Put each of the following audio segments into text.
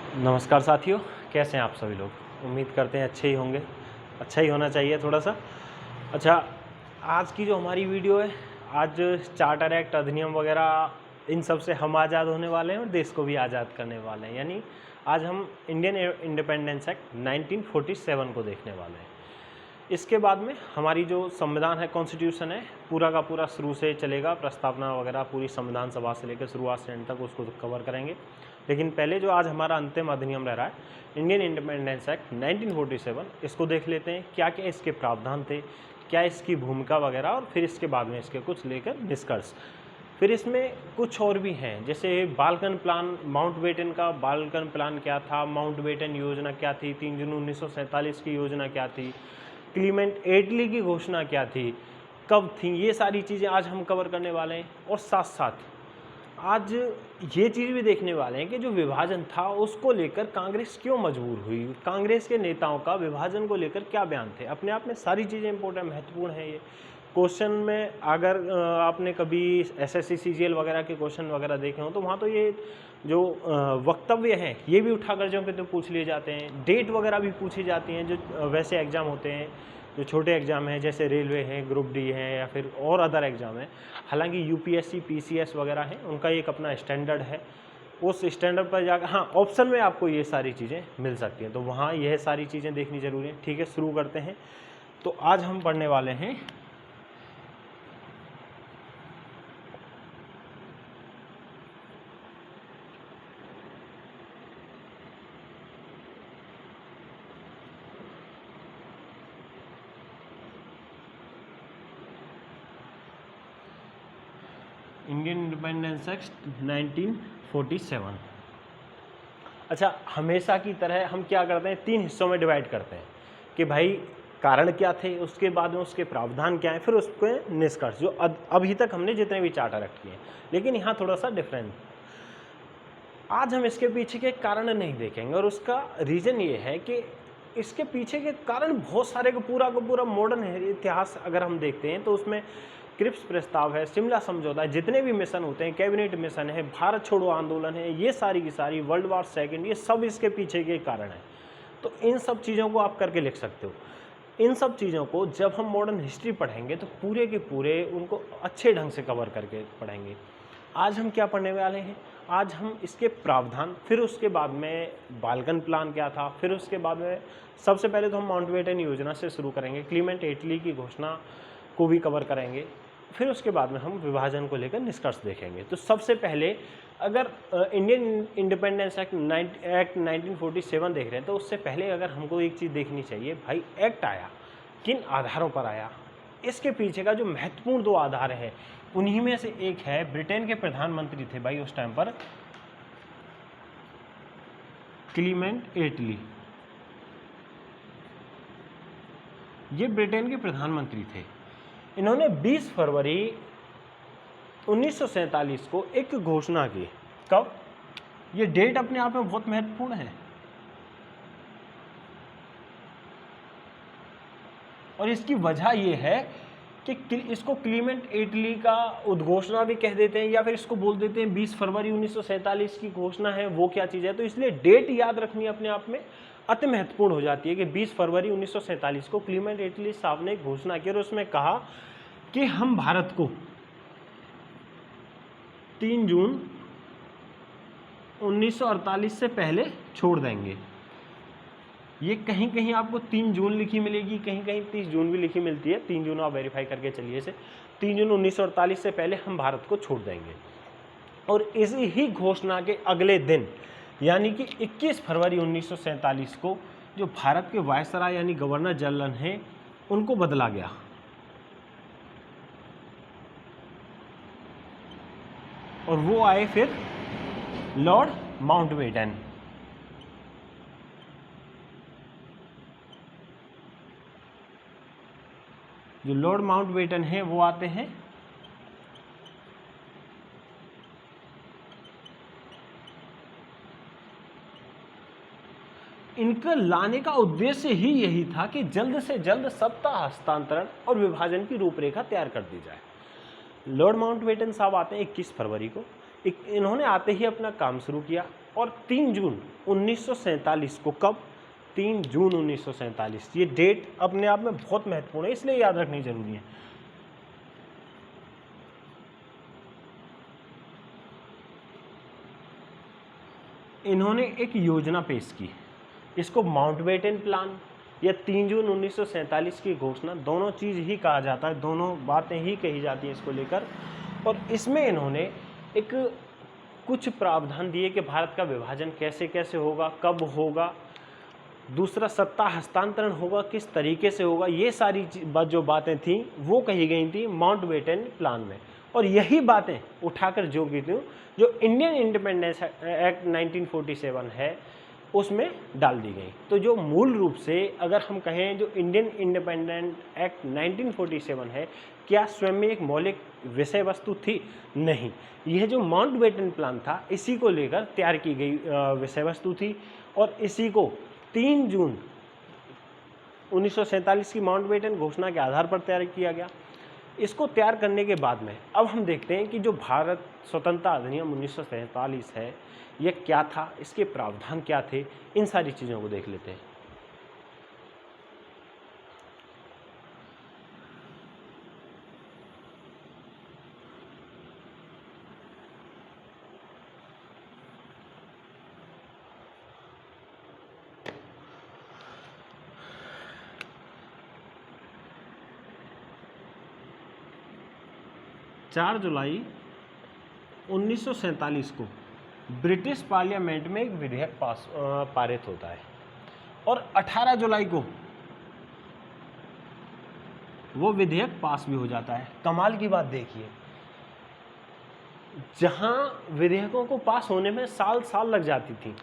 नमस्कार साथियों, कैसे हैं आप सभी लोग। उम्मीद करते हैं अच्छे ही होंगे। अच्छा ही होना चाहिए थोड़ा सा। अच्छा, आज की जो हमारी वीडियो है, आज चार्टर एक्ट अधिनियम वगैरह इन सब से हम आज़ाद होने वाले हैं और देश को भी आज़ाद करने वाले हैं। यानी आज हम इंडियन इंडिपेंडेंस एक्ट 1947 को देखने वाले हैं। इसके बाद में हमारी जो संविधान है, कॉन्स्टिट्यूशन है, पूरा का पूरा शुरू से चलेगा। प्रस्तावना वगैरह पूरी संविधान सभा से लेकर शुरुआत से एंड तक उसको कवर करेंगे। लेकिन पहले जो आज हमारा अंतिम अधिनियम रह रहा है, इंडियन इंडिपेंडेंस एक्ट 1947, इसको देख लेते हैं। क्या क्या इसके प्रावधान थे, क्या इसकी भूमिका वगैरह, और फिर इसके बाद में इसके कुछ लेकर निष्कर्ष। फिर इसमें कुछ और भी हैं, जैसे बालकन प्लान, माउंटबेटन का बालकन प्लान क्या था, माउंटबेटन योजना क्या थी, 3 जून 1947 की योजना क्या थी, क्लीमेंट एटली की घोषणा क्या थी, कब थी, ये सारी चीज़ें आज हम कवर करने वाले हैं। और साथ साथ आज ये चीज़ भी देखने वाले हैं कि जो विभाजन था उसको लेकर कांग्रेस क्यों मजबूर हुई, कांग्रेस के नेताओं का विभाजन को लेकर क्या बयान थे। अपने आप में सारी चीज़ें इंपॉर्टेंट महत्वपूर्ण हैं। ये क्वेश्चन में अगर आपने कभी एसएससी सीजीएल वगैरह के क्वेश्चन वगैरह देखे हो तो वहाँ तो ये जो वक्तव्य हैं ये भी उठा कर जो तो पूछ लिए जाते हैं। डेट वगैरह भी पूछी जाती हैं जो वैसे एग्ज़ाम होते हैं, जो छोटे एग्ज़ाम हैं, जैसे रेलवे हैं, ग्रुप डी हैं, या फिर और अदर एग्ज़ाम हैं। हालांकि यूपीएससी पीसीएस वगैरह हैं, उनका एक अपना स्टैंडर्ड है। उस स्टैंडर्ड पर जाकर हाँ ऑप्शन में आपको ये सारी चीज़ें मिल सकती हैं, तो वहाँ यह सारी चीज़ें देखनी ज़रूरी है। ठीक है, शुरू करते हैं। तो आज हम पढ़ने वाले हैं इंडियन इंडिपेंडेंस एक्ट 1947। अच्छा, हमेशा की तरह हम क्या करते हैं, 3 हिस्सों में डिवाइड करते हैं कि भाई कारण क्या थे, उसके बाद में उसके प्रावधान क्या हैं, फिर उसके निष्कर्ष, जो अभी तक हमने जितने भी चार्टर एक्ट किए हैं। लेकिन यहाँ थोड़ा सा डिफरेंट, आज हम इसके पीछे के कारण नहीं देखेंगे, और उसका रीज़न ये है कि इसके पीछे के कारण बहुत सारे का पूरा मॉडर्न इतिहास अगर हम देखते हैं तो उसमें क्रिप्स प्रस्ताव है, शिमला समझौता है, जितने भी मिशन होते हैं, कैबिनेट मिशन है, भारत छोड़ो आंदोलन है, ये सारी की सारी, वर्ल्ड वार सेकेंड, ये सब इसके पीछे के कारण हैं। तो इन सब चीज़ों को आप करके लिख सकते हो। इन सब चीज़ों को जब हम मॉडर्न हिस्ट्री पढ़ेंगे तो पूरे के पूरे उनको अच्छे ढंग से कवर करके पढ़ेंगे। आज हम क्या पढ़ने वाले हैं, आज हम इसके प्रावधान, फिर उसके बाद में बालकन प्लान क्या था, फिर उसके बाद में सबसे पहले तो हम माउंटबेटन योजना से शुरू करेंगे, क्लीमेंट एटली की घोषणा को भी कवर करेंगे, फिर उसके बाद में हम विभाजन को लेकर निष्कर्ष देखेंगे। तो सबसे पहले अगर इंडियन इंडिपेंडेंस एक्ट 1947 देख रहे हैं तो उससे पहले अगर हमको एक चीज़ देखनी चाहिए, भाई एक्ट आया किन आधारों पर आया, इसके पीछे का जो महत्वपूर्ण 2 आधार हैं उन्हीं में से एक है, ब्रिटेन के प्रधानमंत्री थे भाई उस टाइम पर क्लीमेंट एटली। ये ब्रिटेन के प्रधानमंत्री थे। इन्होंने 20 फरवरी 1947 को एक घोषणा की। कब? ये डेट अपने आप में बहुत महत्वपूर्ण है, और इसकी वजह यह है कि इसको क्लीमेंट एटली का उद्घोषणा भी कह देते हैं, या फिर इसको बोल देते हैं 20 फरवरी 1947 की घोषणा है, वो क्या चीज़ है। तो इसलिए डेट याद रखनी अपने आप में अति महत्वपूर्ण हो जाती है कि 20 फरवरी 1947 को क्लीमेंट एटली साहब ने घोषणा की और उसमें कहा कि हम भारत को 3 जून 1948 से पहले छोड़ देंगे। ये कहीं कहीं आपको 3 जून लिखी मिलेगी, कहीं कहीं 30 जून भी लिखी मिलती है। 3 जून आप वेरीफाई करके चलिए इसे। 3 जून 1948 से पहले हम भारत को छोड़ देंगे। और इसी ही घोषणा के अगले दिन यानी कि 21 फरवरी 1947 को जो भारत के वायसराय यानी गवर्नर जनरल हैं उनको बदला गया, और वो आए फिर लॉर्ड माउंटबेटन। जो लॉर्ड माउंटबेटन है वो आते हैं इनका लाने का उद्देश्य ही यही था कि जल्द से जल्द सत्ता हस्तांतरण और विभाजन की रूपरेखा तैयार कर दी जाए। लॉर्ड माउंटबेटन साहब आते हैं 21 फरवरी को, इन्होंने आते ही अपना काम शुरू किया और 3 जून 1947 को, कब, 3 जून 1947, ये डेट अपने आप में बहुत महत्वपूर्ण है, इसलिए याद रखनी जरूरी है। इन्होंने एक योजना पेश की, इसको माउंटबेटन प्लान या 3 जून 1947 की घोषणा, दोनों चीज़ ही कहा जाता है, दोनों बातें ही कही जाती हैं इसको लेकर। और इसमें इन्होंने एक कुछ प्रावधान दिए कि भारत का विभाजन कैसे कैसे होगा, कब होगा, दूसरा सत्ता हस्तांतरण होगा किस तरीके से होगा, ये सारी जो बातें थी वो कही गई थी माउंटबेटन प्लान में। और यही बातें उठाकर जो की थी, जो इंडियन इंडिपेंडेंस एक्ट 1947 है उसमें डाल दी गई। तो जो मूल रूप से अगर हम कहें जो इंडियन इंडिपेंडेंट एक्ट 1947 है, क्या स्वयं में एक मौलिक विषय वस्तु थी? नहीं, यह जो माउंटबेटन प्लान था इसी को लेकर तैयार की गई विषय वस्तु थी। और इसी को 3 जून 1947 की माउंटबेटन घोषणा के आधार पर तैयार किया गया। इसको तैयार करने के बाद में अब हम देखते हैं कि जो भारत स्वतंत्रता अधिनियम 1947 है यह क्या था, इसके प्रावधान क्या थे, इन सारी चीज़ों को देख लेते हैं। चार जुलाई 1947 को ब्रिटिश पार्लियामेंट में एक विधेयक पारित होता है और 18 जुलाई को वो विधेयक पास भी हो जाता है। कमाल की बात देखिए, जहां विधेयकों को पास होने में साल साल लग जाती थी,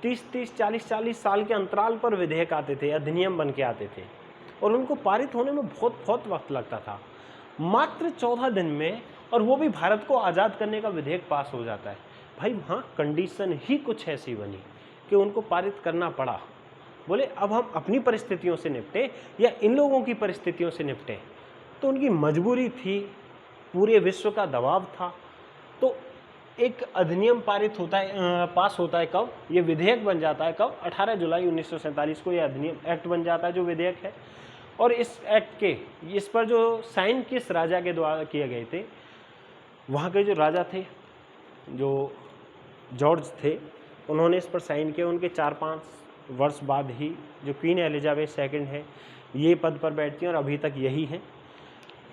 30-30, 40-40 साल के अंतराल पर विधेयक आते थे, अधिनियम बन के आते थे और उनको पारित होने में बहुत वक्त लगता था, मात्र 14 दिन में, और वो भी भारत को आज़ाद करने का विधेयक पास हो जाता है। भाई वहाँ कंडीशन ही कुछ ऐसी बनी कि उनको पारित करना पड़ा। बोले अब हम अपनी परिस्थितियों से निपटें या इन लोगों की परिस्थितियों से निपटें, तो उनकी मजबूरी थी, पूरे विश्व का दबाव था। तो एक अधिनियम पारित होता है, पास होता है कब, ये विधेयक बन जाता है कब, 18 जुलाई 1947 को ये अधिनियम एक्ट बन जाता है जो विधेयक है। और इस एक्ट के, इस पर जो साइन किस राजा के द्वारा किए गए थे, वहाँ के जो राजा थे, जो जॉर्ज थे, उन्होंने इस पर साइन किया। उनके 4-5 वर्ष बाद ही जो क्वीन एलिजाबेथ सेकंड है ये पद पर बैठती हैं और अभी तक यही हैं।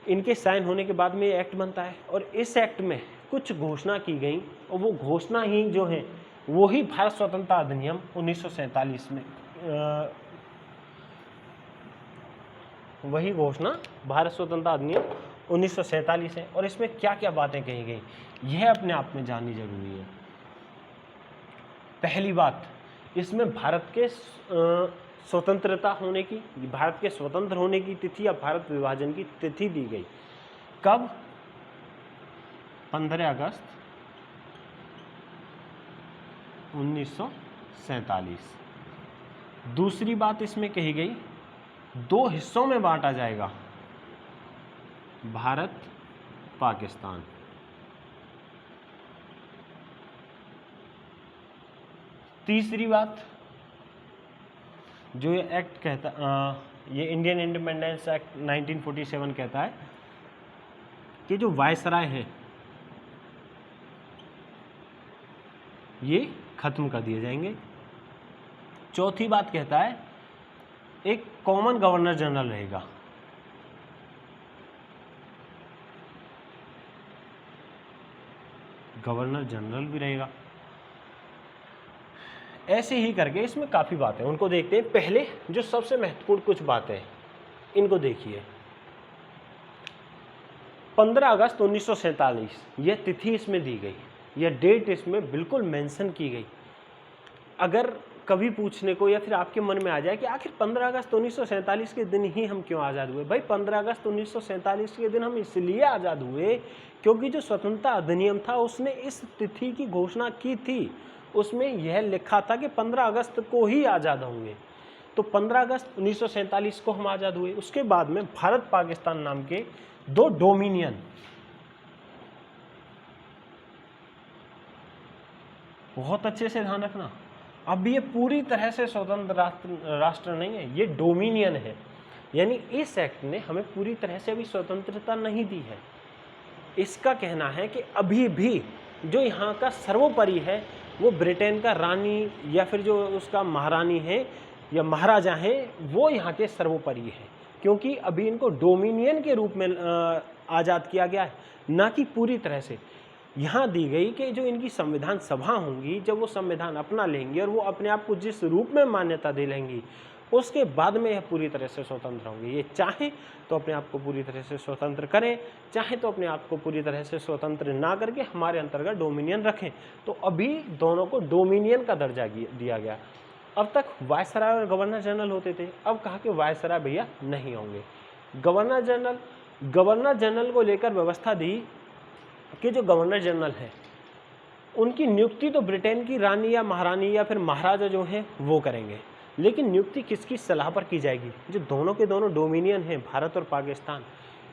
इनके साइन होने के बाद में ये एक्ट बनता है और इस एक्ट में कुछ घोषणा की गई और वो घोषणा ही जो है वही भारत स्वतंत्रता अधिनियम 1947 में, वही घोषणा भारत स्वतंत्रता अधिनियम 1947 है। और इसमें क्या क्या बातें कही गई यह अपने आप में जाननी जरूरी है। पहली बात, इसमें भारत के स्वतंत्रता होने की, भारत के स्वतंत्र होने की तिथि या भारत विभाजन की तिथि दी गई। कब? 15 अगस्त 1947। दूसरी बात इसमें कही गई, 2 हिस्सों में बांटा जाएगा भारत पाकिस्तान। तीसरी बात जो ये एक्ट कहता, ये इंडियन इंडिपेंडेंस एक्ट 1947 कहता है कि जो वायसराय हैं ये खत्म कर दिए जाएंगे। चौथी बात कहता है एक कॉमन गवर्नर जनरल रहेगा। गवर्नर जनरल भी रहेगा। ऐसे ही करके इसमें काफ़ी बातें, उनको देखते हैं। पहले जो सबसे महत्वपूर्ण कुछ बातें इनको देखिए। 15 अगस्त 1947 यह तिथि इसमें दी गई, यह डेट इसमें बिल्कुल मेंशन की गई। अगर कभी पूछने को या फिर आपके मन में आ जाए कि आखिर 15 अगस्त 1947 के दिन ही हम क्यों आज़ाद हुए, भाई 15 अगस्त 1947 के दिन हम इसलिए आज़ाद हुए क्योंकि जो स्वतंत्रता अधिनियम था उसने इस तिथि की घोषणा की थी। उसमें यह लिखा था कि 15 अगस्त को ही आज़ाद होंगे। तो 15 अगस्त 1947 को हम आज़ाद हुए। उसके बाद में भारत पाकिस्तान नाम के 2 डोमिनियन बहुत अच्छे से ध्यान रखना। अब ये पूरी तरह से स्वतंत्र राष्ट्र नहीं है, ये डोमिनियन है। यानी इस एक्ट ने हमें पूरी तरह से अभी स्वतंत्रता नहीं दी है। इसका कहना है कि अभी भी जो यहाँ का सर्वोपरि है वो ब्रिटेन का रानी या फिर जो उसका महारानी है या महाराजा है, वो यहाँ के सर्वोपरि है, क्योंकि अभी इनको डोमिनियन के रूप में आज़ाद किया गया है, ना कि पूरी तरह से। यहाँ दी गई कि जो इनकी संविधान सभा होंगी, जब वो संविधान अपना लेंगी और वो अपने आप को जिस रूप में मान्यता दे लेंगी, उसके बाद में यह पूरी तरह से स्वतंत्र होंगे। ये चाहे तो अपने आप को पूरी तरह से स्वतंत्र करें, चाहे तो अपने आप को पूरी तरह से स्वतंत्र ना करके हमारे अंतर्गत डोमिनियन रखें। तो अभी दोनों को डोमिनियन का दर्जा दिया गया। अब तक वायसराय और गवर्नर जनरल होते थे, अब कहा कि वायसराय भैया नहीं होंगे, गवर्नर जनरल को लेकर व्यवस्था दी कि जो गवर्नर जनरल है उनकी नियुक्ति तो ब्रिटेन की रानी या महारानी या फिर महाराजा जो है वो करेंगे, लेकिन नियुक्ति किसकी सलाह पर की जाएगी? जो दोनों के दोनों डोमिनियन हैं, भारत और पाकिस्तान,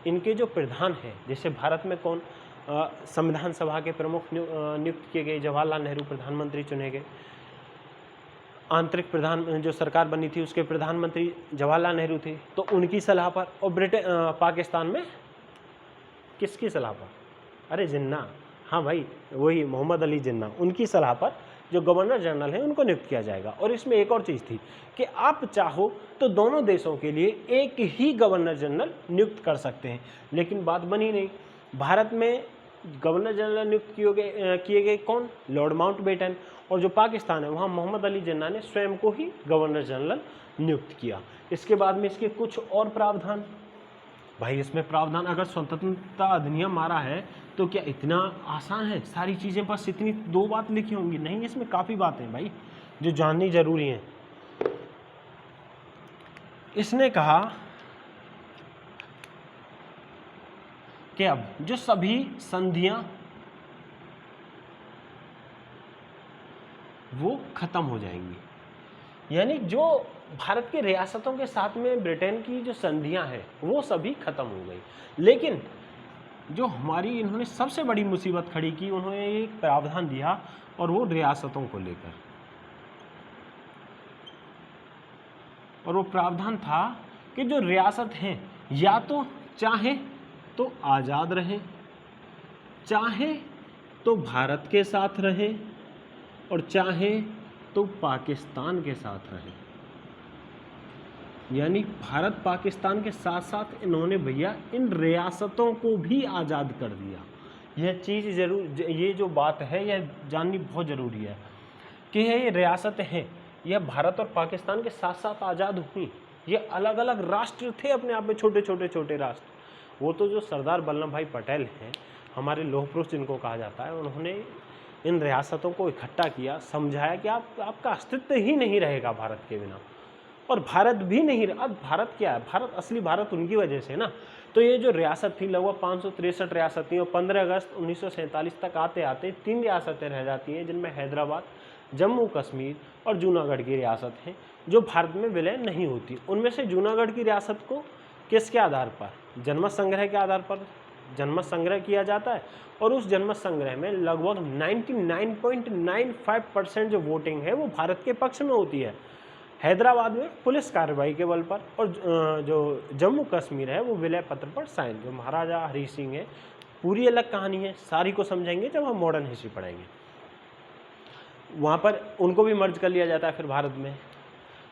इनके जो प्रधान हैं, जैसे भारत में कौन संविधान सभा के प्रमुख नियुक्त किए गए, जवाहरलाल नेहरू प्रधानमंत्री चुने गए, आंतरिक प्रधान जो सरकार बनी थी उसके प्रधानमंत्री जवाहरलाल नेहरू थे, तो उनकी सलाह पर। और पाकिस्तान में किसकी सलाह पर? अरे जिन्ना, हाँ भाई वही मोहम्मद अली जिन्ना, उनकी सलाह पर जो गवर्नर जनरल हैं उनको नियुक्त किया जाएगा। और इसमें एक और चीज़ थी कि आप चाहो तो दोनों देशों के लिए एक ही गवर्नर जनरल नियुक्त कर सकते हैं, लेकिन बात बनी नहीं। भारत में गवर्नर जनरल नियुक्त किए गए कौन? Lord Mountbatten. और जो पाकिस्तान है वहाँ मोहम्मद अली जिन्ना ने स्वयं को ही गवर्नर जनरल नियुक्त किया। इसके बाद में इसके कुछ और प्रावधान, भाई इसमें प्रावधान, अगर स्वतंत्रता अधिनियम आ रहा है तो क्या इतना आसान है? सारी चीज़ें बस इतनी 2 बात लिखी होंगी? नहीं, इसमें काफ़ी बातें हैं भाई जो जाननी जरूरी हैं। इसने कहा कि अब जो सभी संधियां वो खत्म हो जाएंगी, यानी जो भारत के रियासतों के साथ में ब्रिटेन की जो संधियां हैं वो सभी खत्म हो गई। लेकिन जो हमारी इन्होंने सबसे बड़ी मुसीबत खड़ी की, उन्होंने एक प्रावधान दिया और वो रियासतों को लेकर, और वो प्रावधान था कि जो रियासत हैं या तो चाहे तो आज़ाद रहें, चाहे तो भारत के साथ रहें, और चाहे तो पाकिस्तान के साथ रहें। यानी भारत पाकिस्तान के साथ साथ इन्होंने भैया इन रियासतों को भी आज़ाद कर दिया। यह चीज़ ज़रूर, ये जो बात है यह जाननी बहुत ज़रूरी है कि ये रियासतें हैं यह भारत और पाकिस्तान के साथ साथ आज़ाद हुई। ये अलग अलग राष्ट्र थे अपने आप में, छोटे राष्ट्र। वो तो जो सरदार वल्लभ भाई पटेल हैं, हमारे लौह पुरुष जिनको कहा जाता है, उन्होंने इन रियासतों को इकट्ठा किया, समझाया कि आपका अस्तित्व ही नहीं रहेगा भारत के बिना, और भारत भी नहीं। अब भारत क्या है? भारत, असली भारत उनकी वजह से ना। तो ये जो रियासत थी लगभग 563 रियासत थी, और 15 अगस्त 1947 तक आते आते 3 रियासतें रह जाती हैं, जिनमें हैदराबाद, जम्मू कश्मीर और जूनागढ़ की रियासत हैं जो भारत में विलय नहीं होती। उनमें से जूनागढ़ की रियासत को किसके आधार पर? जनमत संग्रह के आधार पर जनमत संग्रह किया जाता है, और उस जनमत संग्रह में लगभग 99.95% जो वोटिंग है वो भारत के पक्ष में होती है। हैदराबाद में पुलिस कार्रवाई के बल पर, और जो जम्मू कश्मीर है वो विलय पत्र पर साइन। जो महाराजा हरी सिंह है, पूरी अलग कहानी है, सारी को समझेंगे जब हम मॉडर्न हिस्ट्री पढ़ेंगे। वहाँ पर उनको भी मर्ज कर लिया जाता है फिर भारत में।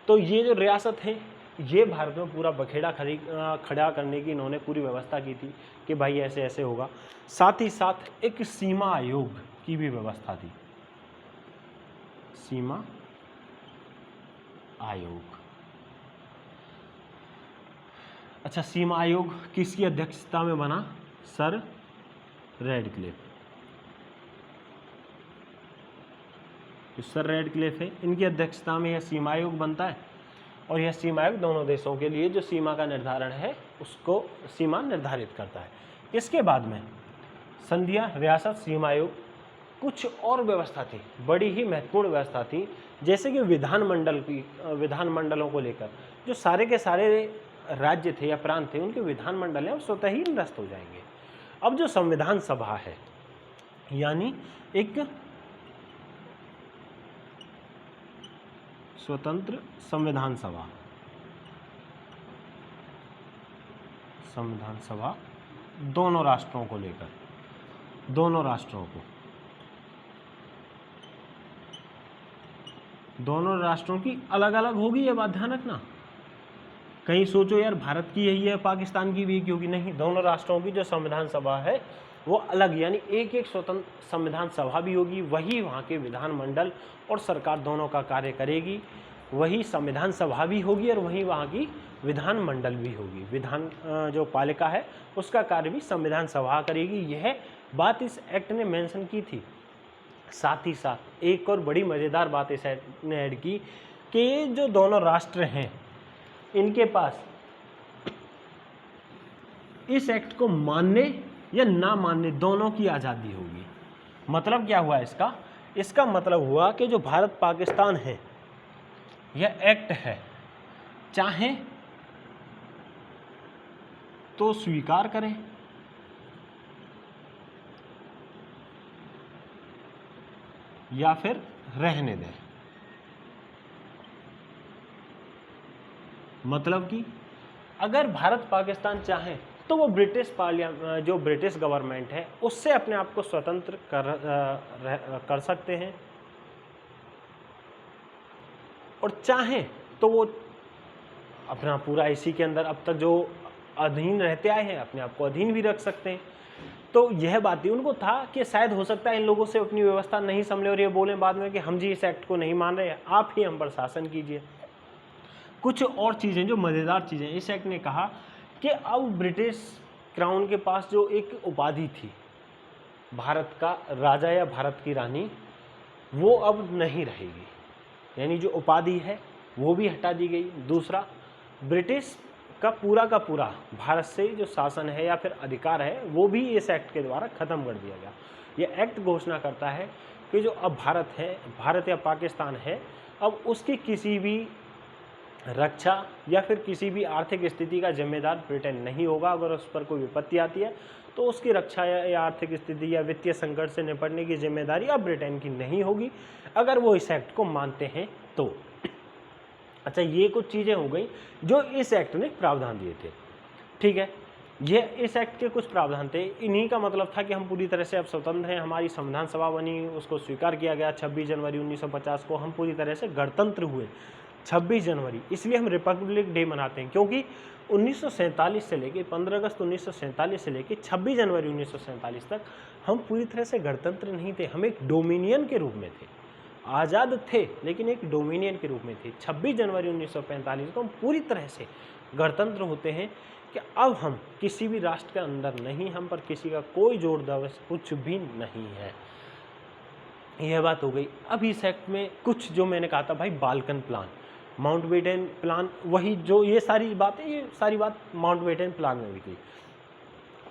तो ये जो रियासत है ये भारत में पूरा बखेड़ा खड़ा करने की इन्होंने पूरी व्यवस्था की थी कि भाई ऐसे ऐसे होगा। साथ ही साथ एक सीमा आयोग की भी व्यवस्था थी, सीमा आयोग। अच्छा, सीमा आयोग किसकी अध्यक्षता में बना? Sir Radcliffe. सर रेडक्लिफ है, इनकी अध्यक्षता में यह सीमा आयोग बनता है, और यह सीमा आयोग दोनों देशों के लिए जो सीमा का निर्धारण है उसको सीमा निर्धारित करता है। इसके बाद में संधियां, रियासत, सीमा आयोग, कुछ और व्यवस्था थी, बड़ी ही महत्वपूर्ण व्यवस्था थी, जैसे कि विधानमंडलों को लेकर जो सारे के सारे राज्य थे या प्रांत थे उनके विधानमंडल हैं वो स्वतः ही निरस्त हो जाएंगे। अब जो संविधान सभा है, यानी एक स्वतंत्र संविधान सभा, संविधान सभा दोनों राष्ट्रों को लेकर, दोनों राष्ट्रों को, दोनों राष्ट्रों की अलग अलग होगी, ये बात ध्यान रखना। कहीं सोचो यार भारत की यही है, पाकिस्तान की भी एक होगी, नहीं, दोनों राष्ट्रों की जो संविधान सभा है वो अलग, यानी एक एक स्वतंत्र संविधान सभा भी होगी, वही वहाँ के विधानमंडल और सरकार दोनों का कार्य करेगी, वही संविधान सभा भी होगी और वही वहाँ की विधानमंडल भी होगी। विधान जो पालिका है उसका कार्य भी संविधान सभा करेगी। यह बात इस एक्ट ने मेंशन की थी। साथ ही साथ एक और बड़ी मज़ेदार बात इस एक्ट ने ऐड की कि ये जो दोनों राष्ट्र हैं इनके पास इस एक्ट को मानने या ना मानने दोनों की आज़ादी होगी। मतलब क्या हुआ इसका? इसका मतलब हुआ कि जो भारत पाकिस्तान है यह एक्ट है, चाहे तो स्वीकार करें या फिर रहने दें। मतलब कि अगर भारत पाकिस्तान चाहे तो वो ब्रिटिश पार्लियामेंट, जो ब्रिटिश गवर्नमेंट है, उससे अपने आप को स्वतंत्र कर सकते हैं, और चाहे तो वो अपना पूरा इसी के अंदर अब तक जो अधीन रहते आए हैं अपने आप को अधीन भी रख सकते हैं। तो यह बात ही उनको था कि शायद हो सकता है इन लोगों से अपनी व्यवस्था नहीं संभले और ये बोले बाद में कि हम जी इस एक्ट को नहीं मान रहे, आप ही हम पर शासन कीजिए। कुछ और चीज़ें जो मज़ेदार चीज़ें, इस एक्ट ने कहा कि अब ब्रिटिश क्राउन के पास जो एक उपाधि थी भारत का राजा या भारत की रानी, वो अब नहीं रहेगी, यानी जो उपाधि है वो भी हटा दी गई। दूसरा, ब्रिटिश का पूरा भारत से जो शासन है या फिर अधिकार है वो भी इस एक्ट के द्वारा ख़त्म कर दिया गया। ये एक्ट घोषणा करता है कि जो अब भारत है, भारत या पाकिस्तान है, अब उसकी किसी भी रक्षा या फिर किसी भी आर्थिक स्थिति का जिम्मेदार ब्रिटेन नहीं होगा। अगर उस पर कोई विपत्ति आती है तो उसकी रक्षा या आर्थिक स्थिति या वित्तीय संकट से निपटने की जिम्मेदारी अब ब्रिटेन की नहीं होगी, अगर वो इस एक्ट को मानते हैं तो। अच्छा, ये कुछ चीज़ें हो गई जो इस एक्ट ने प्रावधान दिए थे। ठीक है, ये इस एक्ट के कुछ प्रावधान थे। इन्हीं का मतलब था कि हम पूरी तरह से अब स्वतंत्र हैं, हमारी संविधान सभा बनी, उसको स्वीकार किया गया 26 जनवरी 1950 को, हम पूरी तरह से गणतंत्र हुए 26 जनवरी। इसलिए हम रिपब्लिक डे मनाते हैं, क्योंकि 1947 से लेके 15 अगस्त 1947 से लेके 26 जनवरी 1947 तक हम पूरी तरह से गणतंत्र नहीं थे, हम एक डोमिनियन के रूप में थे। आज़ाद थे लेकिन एक डोमिनियन के रूप में थे। 26 जनवरी 1945 को हम पूरी तरह से गणतंत्र होते हैं कि अब हम किसी भी राष्ट्र के अंदर नहीं, हम पर किसी का कोई जोर दबस कुछ भी नहीं है। यह बात हो गई। अब इस एक्ट में कुछ जो मैंने कहा था भाई, बाल्कन प्लान, माउंटबेटन प्लान, वही जो ये सारी बातें, ये सारी बात माउंटबेटन प्लान में भी थी।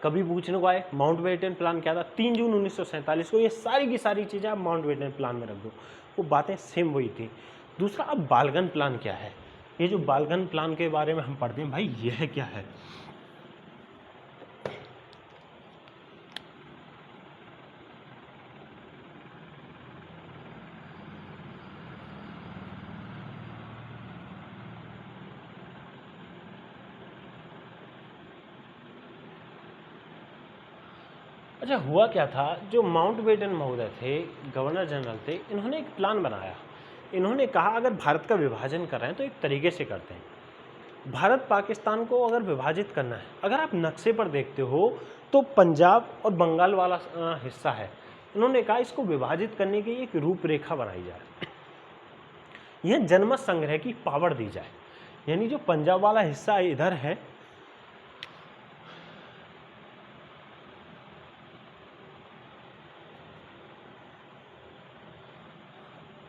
कभी पूछने को आए माउंटबेटन प्लान क्या था, 3 जून 1947 को, ये सारी की सारी चीज़ें आप माउंटबेटन प्लान में रख दो, वो बातें सेम वही थी। दूसरा, अब बाल्कन प्लान क्या है? ये जो बाल्कन प्लान के बारे में हम पढ़ते हैं भाई, यह क्या है? अच्छा, हुआ क्या था, जो माउंटबेटन महोदय थे, गवर्नर जनरल थे, इन्होंने एक प्लान बनाया। इन्होंने कहा अगर भारत का विभाजन कर रहे हैं तो एक तरीके से करते हैं। भारत पाकिस्तान को अगर विभाजित करना है, अगर आप नक्शे पर देखते हो तो पंजाब और बंगाल वाला हिस्सा है, इन्होंने कहा इसको विभाजित करने की एक रूपरेखा बनाई जाए, यह जनमत संग्रह की पावर दी जाए। यानी जो पंजाब वाला हिस्सा इधर है,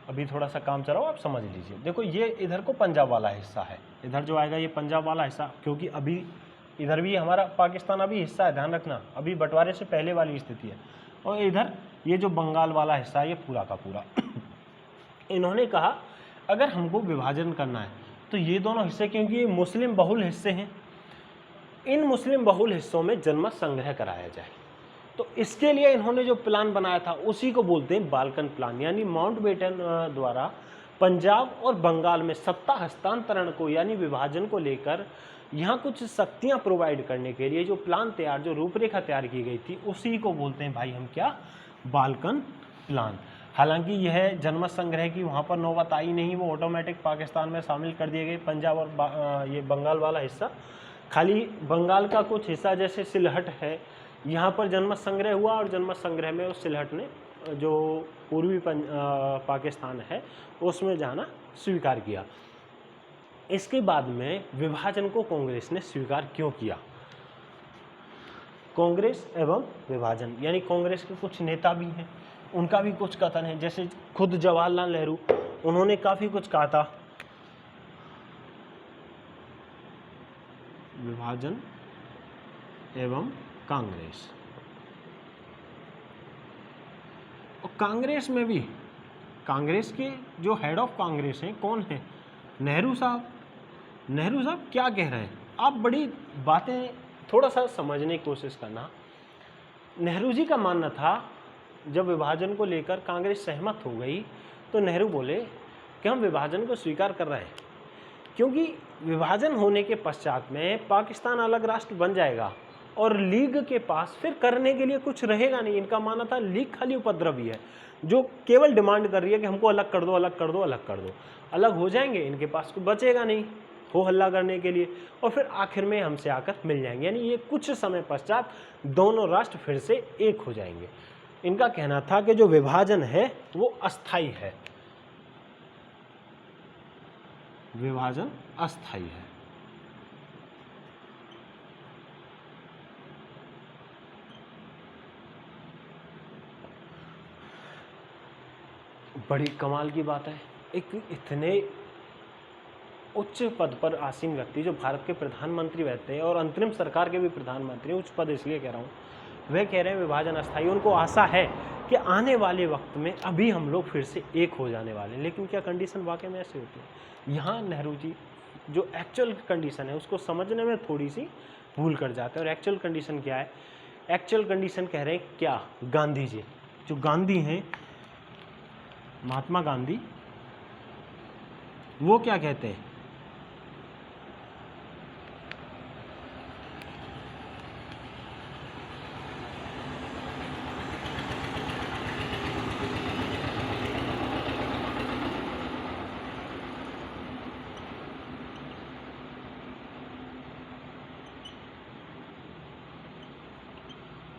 अभी थोड़ा सा काम चलाओ, आप समझ लीजिए। देखो, ये इधर को पंजाब वाला हिस्सा है, इधर जो आएगा ये पंजाब वाला हिस्सा, क्योंकि अभी इधर भी हमारा पाकिस्तान अभी हिस्सा है, ध्यान रखना, अभी बंटवारे से पहले वाली स्थिति है। और इधर ये जो बंगाल वाला हिस्सा है, ये पूरा का पूरा। इन्होंने कहा अगर हमको विभाजन करना है तो ये दोनों हिस्से, क्योंकि ये मुस्लिम बहुल हिस्से हैं, इन मुस्लिम बहुल हिस्सों में जनमत संग्रह कराया जाए। तो इसके लिए इन्होंने जो प्लान बनाया था उसी को बोलते हैं बाल्कन प्लान। यानी माउंटबेटन द्वारा पंजाब और बंगाल में सत्ता हस्तांतरण को यानी विभाजन को लेकर यहाँ कुछ शक्तियाँ प्रोवाइड करने के लिए जो प्लान तैयार, जो रूपरेखा तैयार की गई थी, उसी को बोलते हैं भाई हम क्या, बाल्कन प्लान। हालांकि यह जनमत संग्रह की वहाँ पर नौबत आई नहीं, वो ऑटोमेटिक पाकिस्तान में शामिल कर दिए गए पंजाब और ये बंगाल वाला हिस्सा। खाली बंगाल का कुछ हिस्सा जैसे सिलहट है, यहाँ पर जनमत संग्रह हुआ और जनमत संग्रह में उस सिलहट ने जो पूर्वी पाकिस्तान है उसमें जाना स्वीकार किया। इसके बाद में विभाजन को कांग्रेस ने स्वीकार क्यों किया? कांग्रेस एवं विभाजन यानी कांग्रेस के कुछ नेता भी हैं, उनका भी कुछ कथन है, जैसे खुद जवाहरलाल नेहरू, उन्होंने काफ़ी कुछ कहा था। विभाजन एवं कांग्रेस, और कांग्रेस में भी कांग्रेस के जो हेड ऑफ कांग्रेस हैं कौन है? नेहरू साहब। नेहरू साहब क्या कह रहे हैं? आप बड़ी बातें थोड़ा सा समझने की कोशिश करना। नेहरू जी का मानना था जब विभाजन को लेकर कांग्रेस सहमत हो गई तो नेहरू बोले कि हम विभाजन को स्वीकार कर रहे हैं, क्योंकि विभाजन होने के पश्चात में पाकिस्तान अलग राष्ट्र बन जाएगा और लीग के पास फिर करने के लिए कुछ रहेगा नहीं। इनका मानना था लीग खाली उपद्रवी है जो केवल डिमांड कर रही है कि हमको अलग कर दो, अलग कर दो, अलग कर दो। अलग हो जाएंगे, इनके पास कुछ बचेगा नहीं हो हल्ला करने के लिए, और फिर आखिर में हमसे आकर मिल जाएंगे, यानी ये कुछ समय पश्चात दोनों राष्ट्र फिर से एक हो जाएंगे। इनका कहना था कि जो विभाजन है वो अस्थाई है, विभाजन अस्थाई है। बड़ी कमाल की बात है, एक इतने उच्च पद पर आसीन व्यक्ति जो भारत के प्रधानमंत्री रहते हैं और अंतरिम सरकार के भी प्रधानमंत्री, उच्च पद इसलिए कह रहा हूँ, वह कह रहे हैं विभाजन अस्थायी। उनको आशा है कि आने वाले वक्त में अभी हम लोग फिर से एक हो जाने वाले हैं। लेकिन क्या कंडीशन वाकई में ऐसे होती है? यहाँ नेहरू जी जो एक्चुअल कंडीशन है उसको समझने में थोड़ी सी भूल कर जाते हैं। और एक्चुअल कंडीशन क्या है? एक्चुअल कंडीशन कह रहे हैं क्या? गांधी जी, जो गांधी हैं, महात्मा गांधी, वो क्या कहते हैं?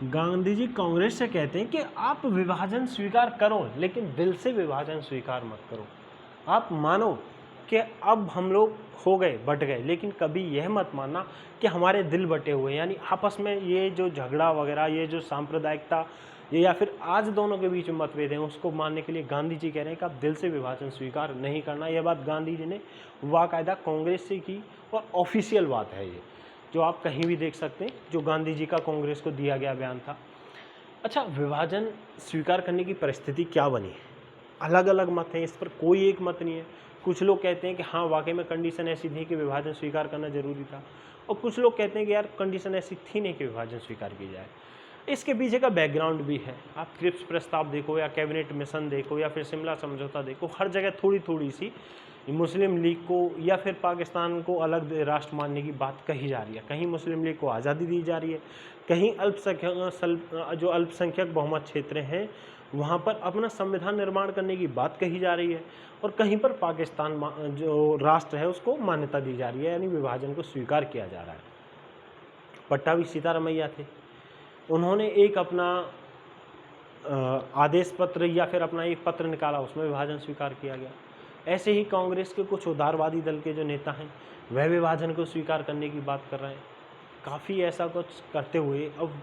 गांधी जी कांग्रेस से कहते हैं कि आप विभाजन स्वीकार करो, लेकिन दिल से विभाजन स्वीकार मत करो। आप मानो कि अब हम लोग हो गए, बट गए, लेकिन कभी यह मत मानना कि हमारे दिल बटे हुए, यानी आपस में ये जो झगड़ा वगैरह, ये जो सांप्रदायिकता, ये या फिर आज दोनों के बीच में मतभेद हैं, उसको मानने के लिए गांधी जी कह रहे हैं कि आप दिल से विभाजन स्वीकार नहीं करना। यह बात गांधी जी ने बाकायदा कांग्रेस से की और ऑफिशियल बात है ये, जो आप कहीं भी देख सकते हैं, जो गांधी जी का कांग्रेस को दिया गया बयान था। अच्छा, विभाजन स्वीकार करने की परिस्थिति क्या बनी? अलग अलग मत हैं इस पर, कोई एक मत नहीं है। कुछ लोग कहते हैं कि हाँ वाकई में कंडीशन ऐसी थी कि विभाजन स्वीकार करना जरूरी था, और कुछ लोग कहते हैं कि यार कंडीशन ऐसी थी नहीं कि विभाजन स्वीकार की जाए। इसके पीछे का बैकग्राउंड भी है। आप क्रिप्स प्रस्ताव देखो या कैबिनेट मिशन देखो या फिर शिमला समझौता देखो, हर जगह थोड़ी थोड़ी सी मुस्लिम लीग को या फिर पाकिस्तान को अलग राष्ट्र मानने की बात कही जा रही है। कहीं मुस्लिम लीग को आज़ादी दी जा रही है, कहीं जो अल्पसंख्यक बहुमत क्षेत्र हैं वहाँ पर अपना संविधान निर्माण करने की बात कही जा रही है, और कहीं पर पाकिस्तान जो राष्ट्र है उसको मान्यता दी जा रही है, यानी विभाजन को स्वीकार किया जा रहा है। पट्टाभी सीतारामैया थे, उन्होंने एक अपना आदेश पत्र या फिर अपना एक पत्र निकाला, उसमें विभाजन स्वीकार किया गया। ऐसे ही कांग्रेस के कुछ उदारवादी दल के जो नेता हैं वह विभाजन को स्वीकार करने की बात कर रहे हैं। काफ़ी ऐसा कुछ करते हुए अब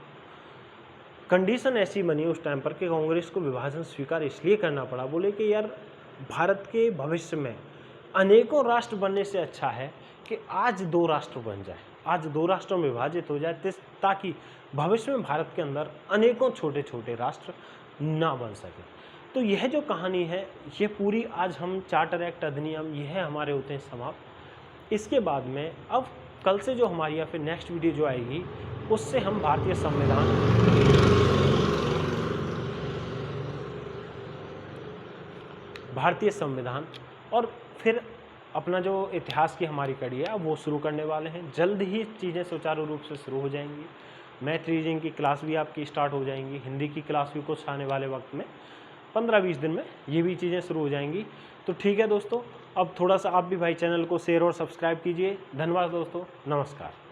कंडीशन ऐसी बनी उस टाइम पर कि कांग्रेस को विभाजन स्वीकार इसलिए करना पड़ा। बोले कि यार भारत के भविष्य में अनेकों राष्ट्र बनने से अच्छा है कि आज दो राष्ट्र बन जाए, आज दो राष्ट्रों में विभाजित हो जाए, ताकि भविष्य में भारत के अंदर अनेकों छोटे छोटे राष्ट्र ना बन सके। तो यह जो कहानी है ये पूरी आज हम चार्टर एक्ट अधिनियम यह हमारे होते हैं समाप्त। इसके बाद में अब कल से जो हमारी या फिर नेक्स्ट वीडियो जो आएगी उससे हम भारतीय संविधान और फिर अपना जो इतिहास की हमारी कड़ी है वो शुरू करने वाले हैं। जल्द ही चीज़ें सुचारू रूप से शुरू हो जाएंगी। मैथ रीजनिंग की क्लास भी आपकी स्टार्ट हो जाएंगी, हिंदी की क्लास भी कुछ आने वाले वक्त में 15-20 दिन में ये भी चीज़ें शुरू हो जाएंगी। तो ठीक है दोस्तों, अब थोड़ा सा आप भी भाई चैनल को शेयर और सब्सक्राइब कीजिए। धन्यवाद दोस्तों, नमस्कार।